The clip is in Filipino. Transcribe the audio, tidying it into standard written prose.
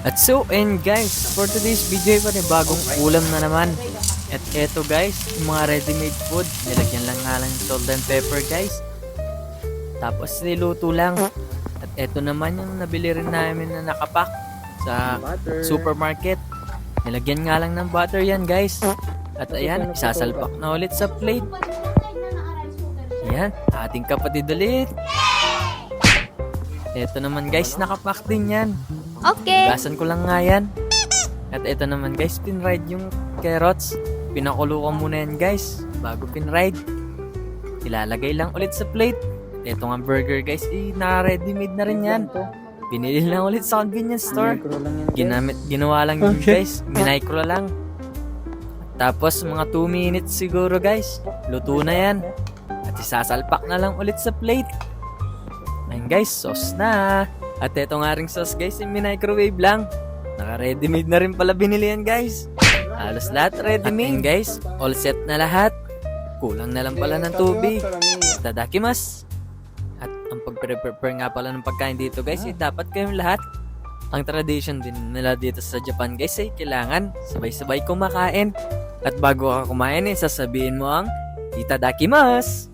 At so, and guys, for today's video ay bagong ulam na naman. At eto guys, yung mga ready-made food, nilagyan lang nga lang yung salt and pepper guys. Tapos niluto lang. At eto naman yung nabili rin namin na nakapack sa supermarket. Nilagyan nga lang ng butter yan guys. At ayan, isasalpak na ulit sa plate. Ayan, ating kapatid ulit. Eto naman guys, nakapack din yan. Okay. Gasan ko lang nga yan. At ito naman guys, pinride yung carrots. Pinakulo ko muna yan guys, bago pinride. Ilalagay lang ulit sa plate. Ito nga burger guys, na-ready made na rin yan. Binili lang ulit sa convenience store. Ginawa lang yun guys, minicro lang. Tapos mga 2 minutes siguro guys, luto na yan. At isasalpak na lang ulit sa plate. Ayun guys, sauce na. At eto nga ring sauce guys, yung microwave lang. Naka-ready made na rin pala binili yan guys. Halos lahat ready made guys. All set na lahat. Kulang na lang pala ng tubig. Tadakimasu. At ang pag-prepare nga pala ng pagkain dito guys, dapat kayong lahat. Ang tradition din nila dito sa Japan guys ay kailangan sabay-sabay kumakain. At bago ka kumain sasabihin mo ang itadakimasu.